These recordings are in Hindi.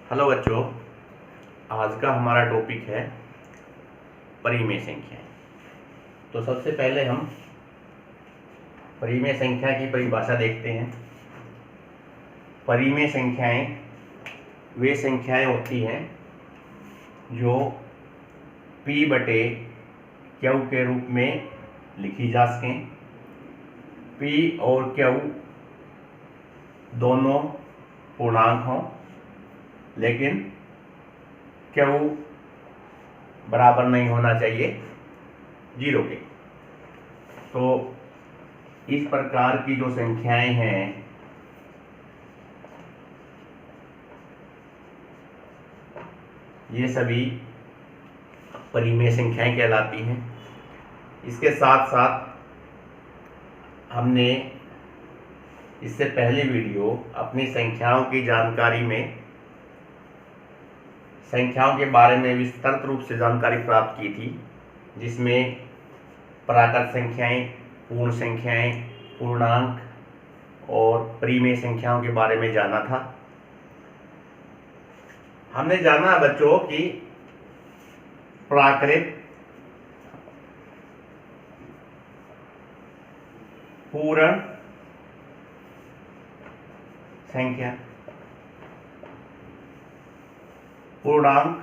हेलो बच्चों, आज का हमारा टॉपिक है परिमेय संख्याएं। तो सबसे पहले हम परिमेय संख्या की परिभाषा देखते हैं। परिमेय संख्याएं वे संख्याएं होती हैं जो p बटे q के रूप में लिखी जा सकें। p और q दोनों पूर्णांक हों, लेकिन q बराबर नहीं होना चाहिए 0 के। तो इस प्रकार की जो संख्याएं हैं ये सभी परिमेय संख्याएं कहलाती हैं। इसके साथ साथ हमने इससे पहले वीडियो अपनी संख्याओं की जानकारी में संख्याओं के बारे में विस्तृत रूप से जानकारी प्राप्त की थी, जिसमें प्राकृत संख्याएं, पूर्ण संख्याएं, पूर्णांक और परिमेय संख्याओं के बारे में जाना था। हमने जाना बच्चों कि प्राकृत, पूर्ण संख्या, पूर्णांक,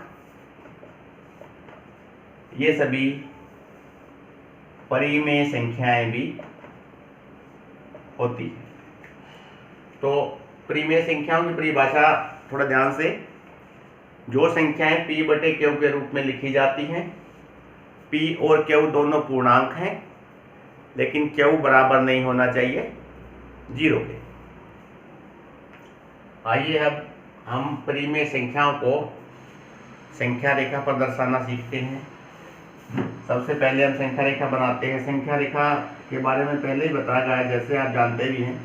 ये सभी परिमेय संख्याएं भी होती है। तो परिमेय संख्याओं की परिभाषा थोड़ा ध्यान से, जो संख्याएं p बटे q के रूप में लिखी जाती हैं, p और q दोनों पूर्णांक हैं, लेकिन q बराबर नहीं होना चाहिए 0 के। आइए अब हम परिमेय संख्याओं को संख्या रेखा पर दर्शाना सीखते हैं। सबसे पहले हम संख्या रेखा बनाते हैं। संख्या रेखा के बारे में पहले ही बताया गया है, जैसे आप जानते भी हैं।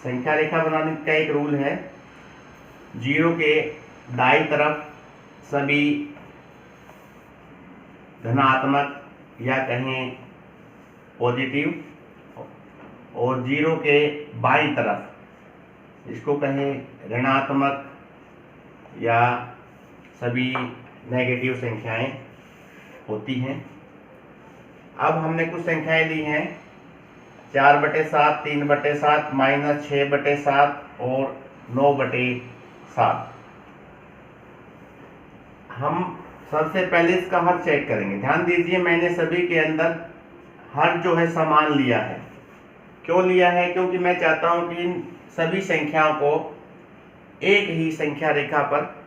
संख्या रेखा बनाने का एक रूल है, 0 के दाईं तरफ सभी धनात्मक या कहें पॉजिटिव, और 0 के बाईं तरफ इसको कहें ऋणात्मक या सभी नेगेटिव संख्याएं होती हैं। अब हमने कुछ संख्याएं ली हैं 4/7, 3/7, -6/7 और 9/7। हम सबसे पहले इसका हर चेक करेंगे। ध्यान दीजिए, मैंने सभी के अंदर हर जो है समान लिया है। क्यों लिया है? क्योंकि मैं चाहता हूं कि इन सभी संख्याओं को एक ही संख्या रेखा पर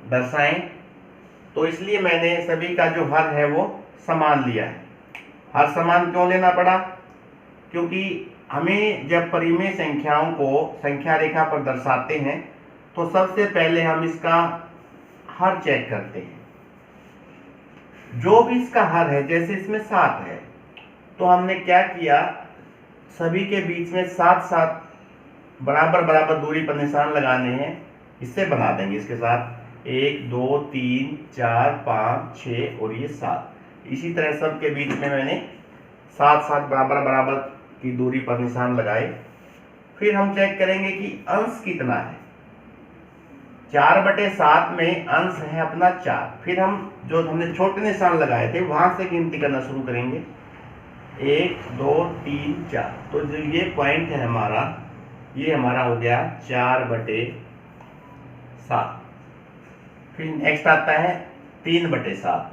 दर्शाएं। तो इसलिए मैंने सभी का जो हर है वो समान लिया है। हर समान क्यों लेना पड़ा? क्योंकि हमें जब परिमेय संख्याओं को संख्या रेखा पर दर्शाते हैं तो सबसे पहले हम इसका हर चेक करते हैं। जो भी इसका हर है, जैसे इसमें 7 है, तो हमने क्या किया, सभी के बीच में 7 बराबर बराबर दूरी पर निशान लगाने हैं। इससे बना देंगे इसके साथ 1 2 3 4 5 6 और ये 7। इसी तरह सब के बीच में मैंने 7 बराबर बराबर की दूरी पर निशान लगाए। फिर हम चेक करेंगे कि अंश कितना है। 4/7 में अंश है अपना 4। फिर हम जो हमने छोटे निशान लगाए थे वहां से गिनती करना शुरू करेंगे, 1 2 3 4। तो जो ये पॉइंट है हमारा, ये हमारा हो गया 4/7। फिर नेक्स्ट आता है 3/7,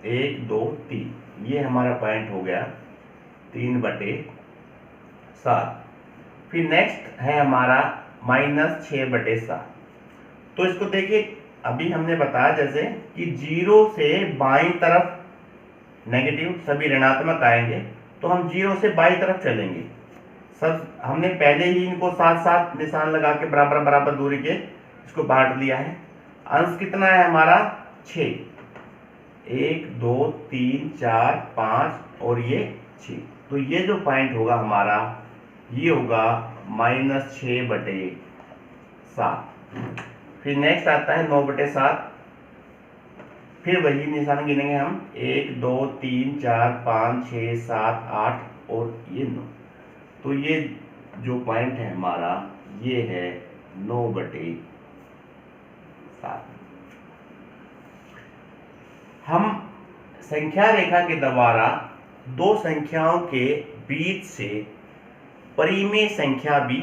1 2 3। ये हमारा पॉइंट हो गया 3/7। फिर नेक्स्ट है हमारा -6/7। तो इसको देखिए, अभी हमने बताया जैसे कि 0 से बाईं तरफ नेगेटिव सभी ऋणात्मक आएंगे, तो हम 0 से बाईं तरफ चलेंगे। सब हमने पहले ही इनको 7 निशान लगा के बराबर बराबर दूरी के इसको बांट लिया है। अंश कितना है हमारा 6, 1 2 3 4 5 और ये 6। तो ये जो पॉइंट होगा हमारा, ये होगा -6/7। फिर नेक्स्ट आता है 9/7। फिर वही निशान गिनेंगे हम, 1 2 3 4 5 6 7 8 और ये 9। तो ये जो पॉइंट है हमारा, ये है 9/7। 7। हम संख्या रेखा के द्वारा दो संख्याओं के बीच से परिमेय संख्या भी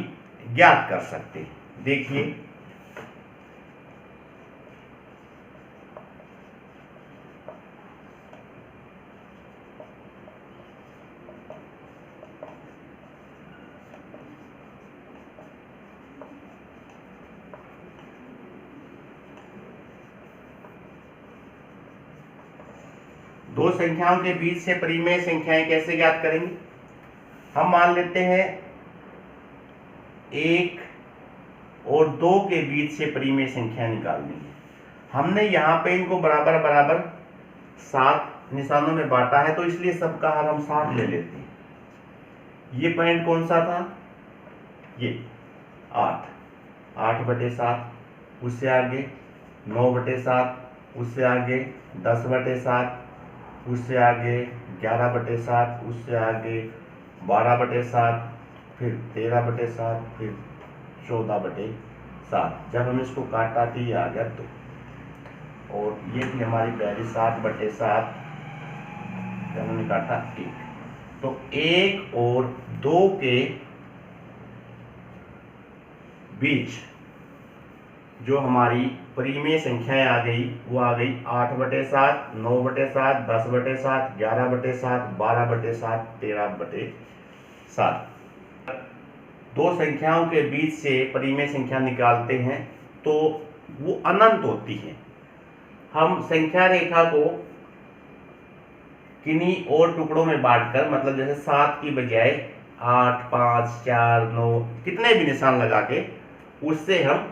ज्ञात कर सकते हैं। देखिए, दो संख्याओं के बीच से परिमेय संख्याएं कैसे ज्ञात करेंगे? हम मान लेते हैं 1 और 2 के बीच से परिमेय संख्या निकालनी है। हमने यहाँ पे इनको बराबर बराबर 7 निशानों में बांटा है, तो इसलिए सबका हर हम 7 ले लेते हैं। ये पॉइंट कौन सा था? ये 8/7, उससे आगे 9/7, उससे आगे 10/7, उससे आगे 11/7, उससे आगे 12/7, फिर 13/7, फिर 14/7। जब हम इसको काटा तो ये आ गया 2, और ये थी हमारी पहली 7/7, जब हमने काटा 1। तो 1 और 2 के बीच जो हमारी परिमेय संख्याएं आ गई, वो आ गई 8/7, 9/7, 10/7, 11/7, 12/7, 13/7। दो संख्याओं के बीच से परिमेय संख्या निकालते हैं तो वो अनंत होती है। हम संख्या रेखा को किन्हीं और टुकड़ों में बांटकर, मतलब जैसे 7 की बजाय 8, 5, 4, 9 कितने भी निशान लगा के, उससे हम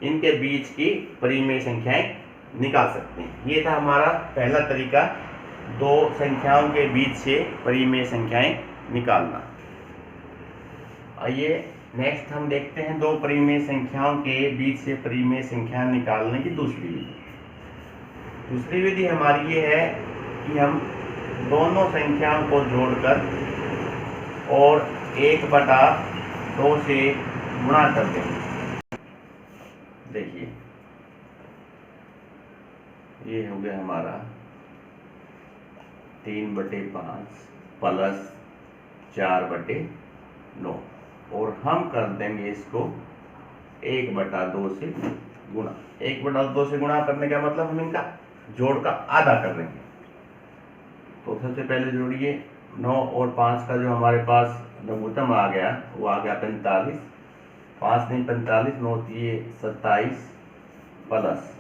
इनके बीच की परिमेय संख्याएं निकाल सकते हैं। ये था हमारा पहला तरीका, दो संख्याओं के बीच से परिमेय संख्याएं निकालना। आइए नेक्स्ट हम देखते हैं दो परिमेय संख्याओं के बीच से परिमेय संख्या निकालने की दूसरी विधि। दूसरी विधि हमारी ये है कि हम दोनों संख्याओं को जोड़कर और 1/2 से गुणा कर देंगे। देखिए, ये हो गया हमारा 3/5 प्लस 4/9, और हम कर देंगे इसको 1/2 से गुणा। 1/2 से गुणा करने का मतलब हम इनका जोड़ का आधा कर देंगे। तो सबसे पहले जोड़िए, 9 और 5 का जो हमारे पास लघुत्तम आ गया, वो आ गया 45। 5 नहीं 45, 9 दिए 27 प्लस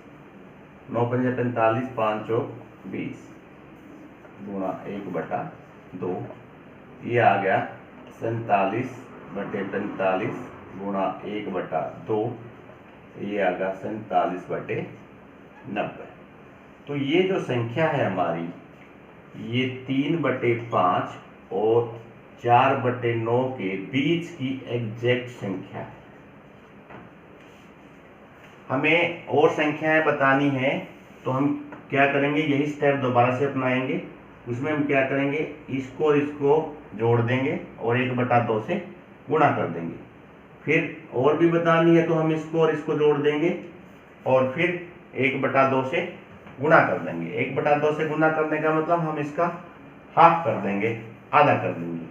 9 पंजे 45, 5 चौक 20 गुणा 1/2, ये आ गया 47/45 गुणा 1/2, ये आ गया 47/90। तो ये जो संख्या है हमारी, ये 3/5 और 4/9 के बीच की एग्जैक्ट संख्या है। हमें और संख्याएं बतानी है तो हम क्या करेंगे, यही स्टेप दोबारा से अपनाएंगे। उसमें हम क्या करेंगे, इसको और इसको जोड़ देंगे और 1/2 से गुणा कर देंगे। फिर और भी बतानी है तो हम इसको और इसको जोड़ देंगे और फिर 1/2 से गुणा कर देंगे। 1/2 से गुणा करने का मतलब हम इसका हाफ कर देंगे, आधा कर देंगे।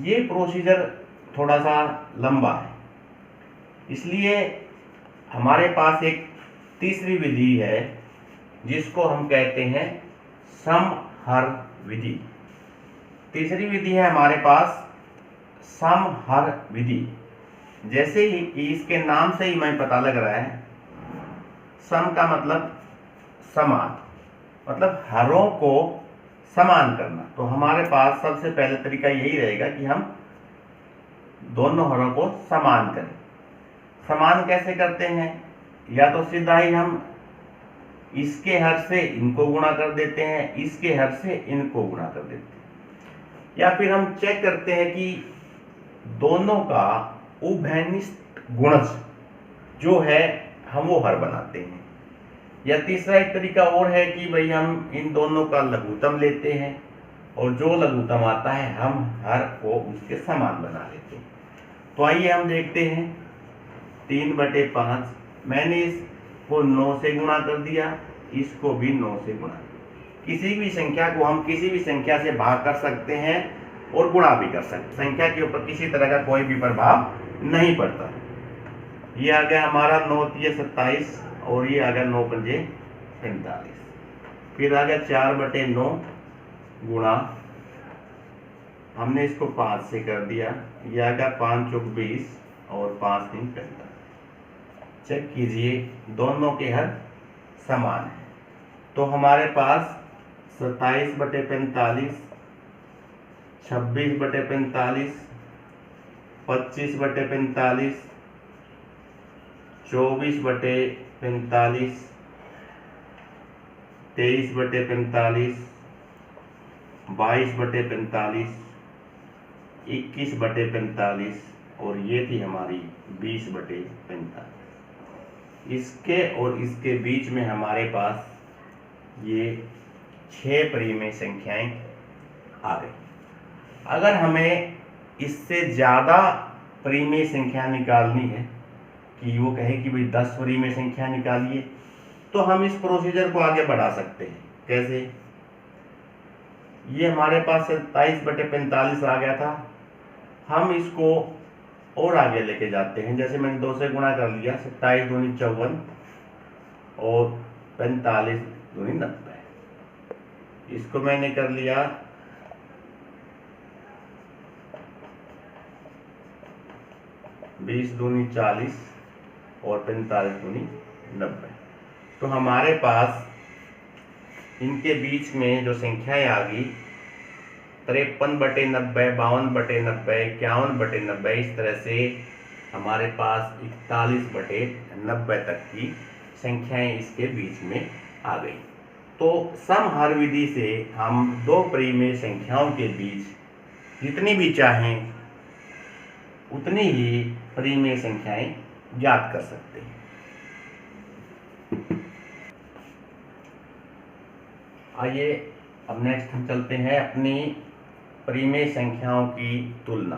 ये प्रोसीजर थोड़ा सा लंबा है, इसलिए हमारे पास एक तीसरी विधि है जिसको हम कहते हैं समहर विधि। तीसरी विधि है हमारे पास समहर विधि। जैसे ही कि इसके नाम से ही हमें पता लग रहा है, सम का मतलब समान, मतलब हरों को समान करना। तो हमारे पास सबसे पहले तरीका यही रहेगा कि हम दोनों हरों को समान करें। समान कैसे करते हैं? या तो सीधा ही हम इसके हर से इनको गुणा कर देते हैं, इसके हर से इनको गुणा कर देते हैं, या फिर हम चेक करते हैं कि दोनों का उभयनिष्ठ गुणज जो है हम वो हर बनाते हैं। या तीसरा एक तरीका और है कि भाई हम इन दोनों का लघुत्तम लेते हैं और जो लघुत्तम आता है हम हर को उसके समान बना लेते हैं। तो आइए हम देखते हैं 3/5। मैंने इस को 9 से गुणा कर दिया, इसको भी 9 से गुणा। किसी भी संख्या को हम किसी भी संख्या से भाग कर सकते हैं और गुणा भी कर सकते हैं, संख्या के ऊपर किसी तरह का कोई भी प्रभाव नहीं पड़ता। ये आ गया हमारा 9 तिये 27 और ये आ गया 9 पंजे 45। फिर आ गया 4/9 गुणा, हमने इसको 5 से कर दिया, ये आ गया 5 चौक 20 और 5 3 45। चेक कीजिए दोनों के हर समान है, तो हमारे पास 27/45, 26/45, 25/45, 24/45, 23/45, 22/45, 21/45 और ये थी हमारी 20/45। इसके और इसके बीच में हमारे पास ये 6 परिमेय संख्याएं आ गई। अगर हमें इससे ज़्यादा परिमेय संख्या निकालनी है कि वो कहे कि भाई 10 परिमेय संख्या निकालिए, तो हम इस प्रोसीजर को आगे बढ़ा सकते हैं। कैसे? ये हमारे पास 27/45 आ गया था, हम इसको और आगे लेके जाते हैं। जैसे मैंने 2 से गुणा कर लिया, 27 दूनी 54 और 45 दूनी 90। इसको मैंने कर लिया 20 दूनी 40 और 45 दूनी 90। तो हमारे पास इनके बीच में जो संख्याएं आ गई 53/90, 52/90, 51/90, इस तरह से हमारे पास 41/90 तक की संख्याएं इसके बीच में आ गई। तो समहर विधि से हम दो परिमेय संख्याओं के बीच जितनी भी चाहें उतनी ही परिमेय संख्याएं ज्ञात कर सकते हैं। आइए अब नेक्स्ट हम चलते हैं अपनी परिमेय संख्याओं की तुलना।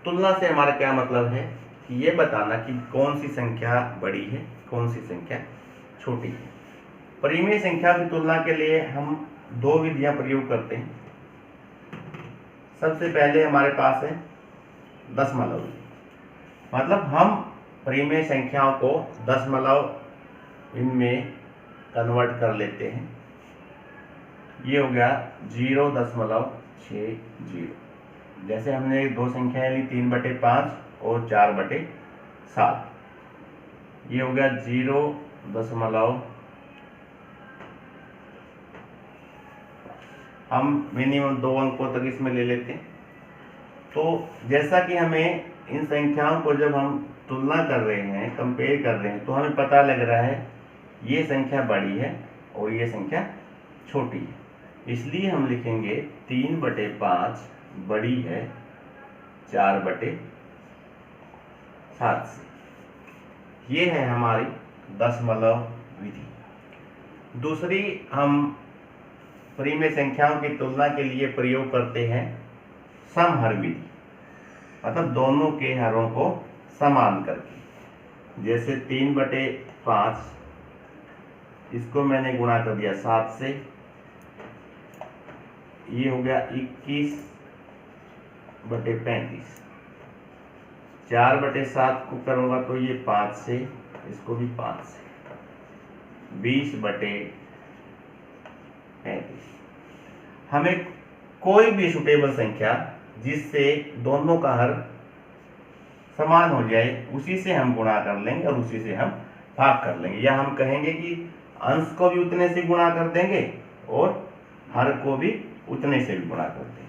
तुलना से हमारा क्या मतलब है कि ये बताना कि कौन सी संख्या बड़ी है, कौन सी संख्या छोटी है। परिमेय संख्या की तुलना के लिए हम दो विधियां प्रयोग करते हैं। सबसे पहले हमारे पास है दशमलव विधि, मतलब हम परिमेय संख्याओं को दशमलव इनमें कन्वर्ट कर लेते हैं। ये हो गया 0.60। जैसे हमने दो संख्याएं ली 3/5 और 4/7। ये हो गया 0. हम मिनिमम 2 अंकों तक इसमें ले लेते हैं। तो जैसा कि हमें इन संख्याओं को जब हम तुलना कर रहे हैं, कंपेयर कर रहे हैं, तो हमें पता लग रहा है ये संख्या बड़ी है और ये संख्या छोटी है। इसलिए हम लिखेंगे 3/5 बड़ी है 4/7 से। ये है हमारी दशमलव विधि। दूसरी हम परिमेय संख्याओं की तुलना के लिए प्रयोग करते हैं समहर विधि, मतलब दोनों के हरों को समान करके। जैसे 3/5 इसको मैंने गुणा कर दिया 7 से, ये हो गया 21/35। 4/7 को करूंगा तो ये 5 से, इसको भी 5 से, 20/35। हमें कोई भी सुटेबल संख्या जिससे दोनों का हर समान हो जाए उसी से हम गुणा कर लेंगे और उसी से हम भाग कर लेंगे, या हम कहेंगे कि अंश को भी उतने से गुणा कर देंगे और हर को भी उतने से भी गुणा कर देंगे।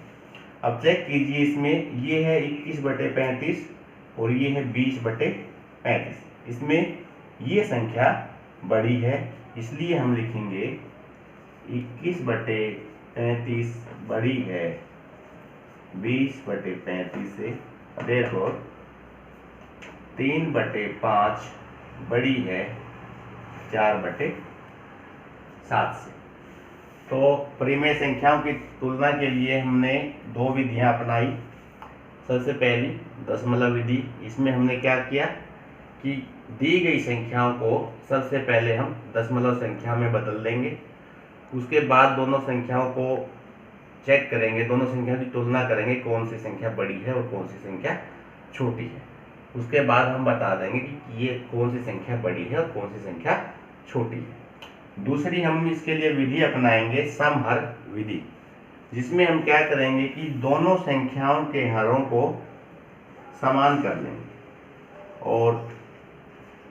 अब चेक कीजिए, इसमें ये है 21/35 और ये है 20/35। इसमें ये संख्या बड़ी है, इसलिए हम लिखेंगे 21/35 बड़ी है 20/35 से। देखो 3/5 बड़ी है 4/7 से। तो परिमेय संख्याओं की तुलना के लिए हमने दो विधियां अपनाई। सबसे पहली दशमलव विधि, इसमें हमने क्या किया कि दी गई संख्याओं को सबसे पहले हम दशमलव संख्या में बदल देंगे, उसके बाद दोनों संख्याओं को चेक करेंगे, दोनों संख्याओं की तुलना करेंगे कौन सी संख्या बड़ी है और कौन सी संख्या छोटी है। उसके बाद हम बता देंगे कि ये कौन सी संख्या बड़ी है और कौन सी संख्या छोटी है। दूसरी हम इसके लिए विधि अपनाएंगे समहर विधि, जिसमें हम क्या करेंगे कि दोनों संख्याओं के हरों को समान कर लेंगे और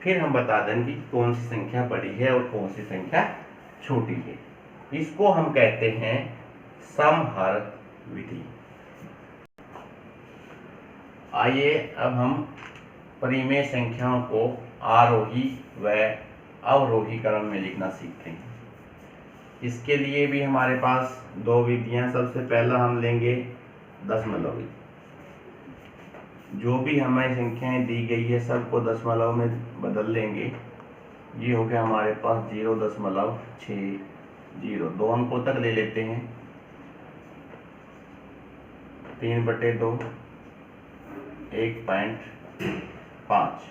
फिर हम बता देंगे कि कौन सी संख्या बड़ी है और कौन सी संख्या छोटी है। इसको हम कहते हैं समहर विधि। आइए अब हम परिमेय संख्याओं को आरोही व अवरोही क्रम में लिखना सीखते हैं। इसके लिए भी हमारे पास दो विधियां। सबसे पहला हम लेंगे दशमलव विधि। जो भी हमें संख्याएं दी गई है सबको दशमलव में बदल लेंगे। ये हो गया हमारे पास 0.60, 2 अंकों तक ले लेते हैं। 3/2, 1.5,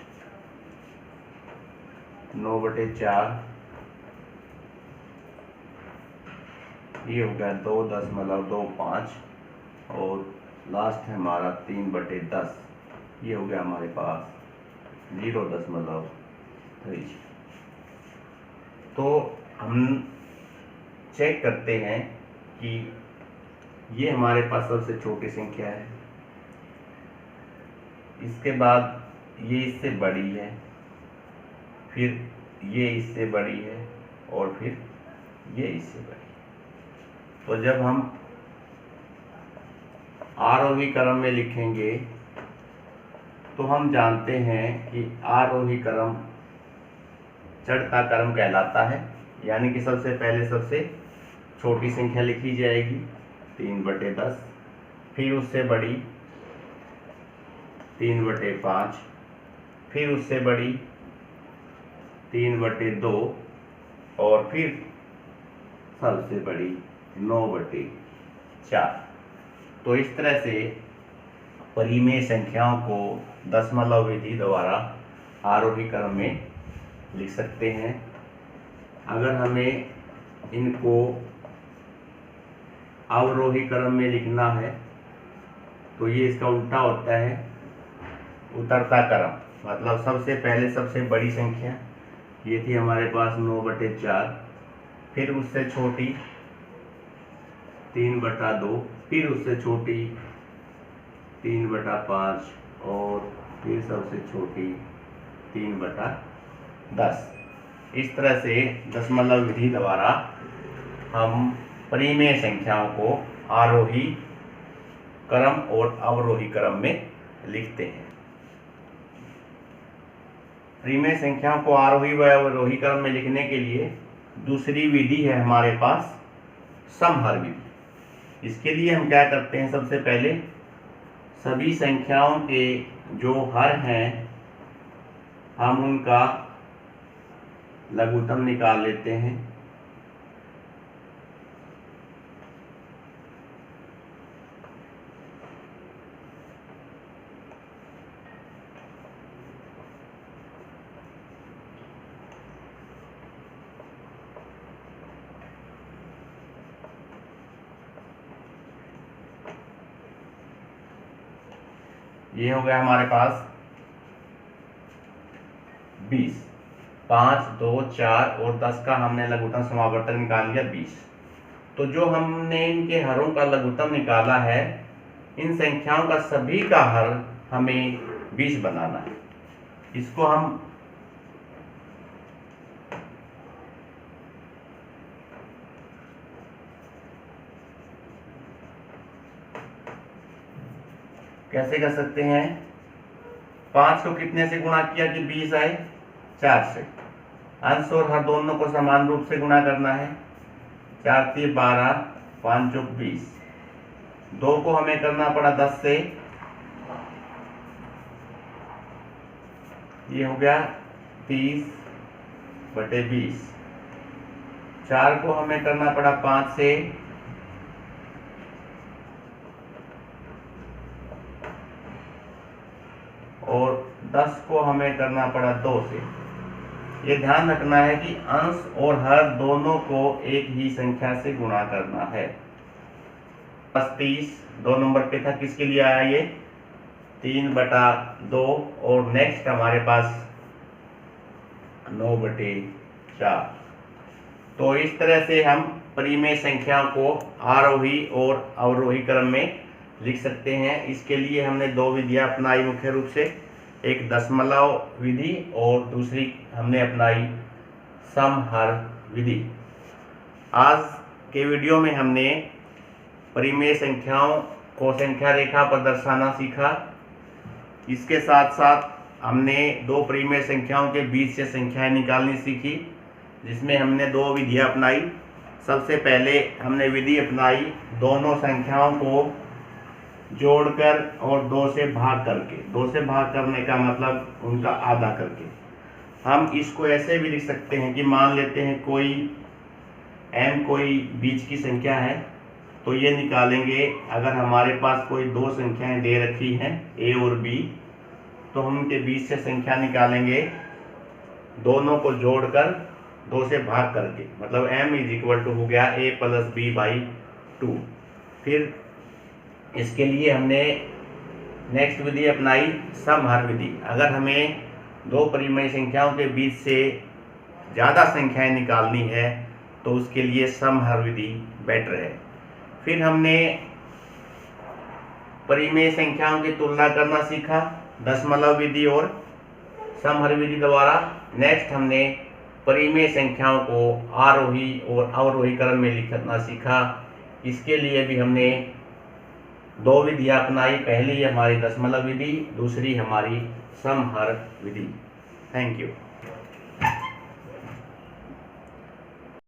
9/4, ये हो गया 2.25 और लास्ट है हमारा 3/10, ये हो गया हमारे पास 0.3। तो हम चेक करते हैं कि ये हमारे पास सबसे छोटी संख्या है, इसके बाद ये इससे बड़ी है, फिर ये इससे बड़ी है और फिर ये इससे बड़ी है। तो जब हम आरोही क्रम में लिखेंगे तो हम जानते हैं कि आरोही क्रम चढ़ता क्रम कहलाता है, यानी कि सबसे पहले सबसे छोटी संख्या लिखी जाएगी 3/10, फिर उससे बड़ी 3/5, फिर उससे बड़ी 3/2 और फिर सबसे बड़ी 9/4। तो इस तरह से परिमेय संख्याओं को दशमलव विधि द्वारा आरोही क्रम में लिख सकते हैं। अगर हमें इनको अवरोही क्रम में लिखना है तो ये इसका उल्टा होता है, उतरता क्रम। मतलब सबसे पहले सबसे बड़ी संख्या ये थी हमारे पास 9/4, फिर उससे छोटी 3/2, फिर उससे छोटी 3/5 और फिर सबसे छोटी 3/10। इस तरह से दशमलव विधि द्वारा हम परिमेय संख्याओं को आरोही क्रम और अवरोही क्रम में लिखते हैं। परिमेय संख्याओं को आरोही व अवरोही क्रम में लिखने के लिए दूसरी विधि है हमारे पास समहर विधि। इसके लिए हम क्या करते हैं, सबसे पहले सभी संख्याओं के जो हर हैं हम उनका लघुत्तम निकाल लेते हैं। ये हो गया हमारे पास 20। 5, 2, 4 और 10 का हमने लघुत्तम समावर्तक निकाल लिया 20। तो जो हमने इनके हरों का लघुत्तम निकाला है, इन संख्याओं का सभी का हर हमें 20 बनाना है। इसको हम कैसे कर सकते हैं, 5 को कितने से गुणा किया कि 20 आए, 4 से। अंश और हर दोनों को समान रूप से गुणा करना है। 4 × 12, 5 × 20। 2 को हमें करना पड़ा 10 से, ये हो गया 30/20। 4 को हमें करना पड़ा 5 से, और 10 को हमें करना पड़ा 2 से। ये ध्यान रखना है कि अंश और हर दोनों को एक ही संख्या से गुणा करना है। 30 2 नंबर पे था, किसके लिए आया ये 3/2 और नेक्स्ट हमारे पास 9/4। तो इस तरह से हम परिमेय संख्याओं को आरोही और अवरोही क्रम में लिख सकते हैं। इसके लिए हमने 2 विधियां अपनाई मुख्य रूप से, एक दशमलव विधि और दूसरी हमने अपनाई समहर विधि। आज के वीडियो में हमने परिमेय संख्याओं को संख्या रेखा पर दर्शाना सीखा। इसके साथ साथ हमने 2 परिमेय संख्याओं के बीच से संख्याएं निकालनी सीखी, जिसमें हमने 2 विधियां अपनाई। सबसे पहले हमने विधि अपनाई दोनों संख्याओं को जोड़कर और 2 से भाग करके। 2 से भाग करने का मतलब उनका आधा करके। हम इसको ऐसे भी लिख सकते हैं कि मान लेते हैं कोई m कोई बीच की संख्या है, तो ये निकालेंगे। अगर हमारे पास कोई 2 संख्याएं दे रखी हैं a और b, तो हम उनके बीच से संख्या निकालेंगे दोनों को जोड़कर 2 से भाग करके। मतलब m हो गया a + b/2। फिर इसके लिए हमने नेक्स्ट विधि अपनाई समहर विधि। अगर हमें 2 परिमेय संख्याओं के बीच से ज़्यादा संख्याएं निकालनी है तो उसके लिए समहर विधि बेटर है। फिर हमने परिमेय संख्याओं की तुलना करना सीखा दशमलव विधि और समहर विधि द्वारा। नेक्स्ट हमने परिमेय संख्याओं को आरोही और अवरोही क्रम में लिखना सीखा। इसके लिए भी हमने 2 विधियां अपनाई, पहली हमारी दशमलव विधि, दूसरी हमारी समहर विधि। Thank you.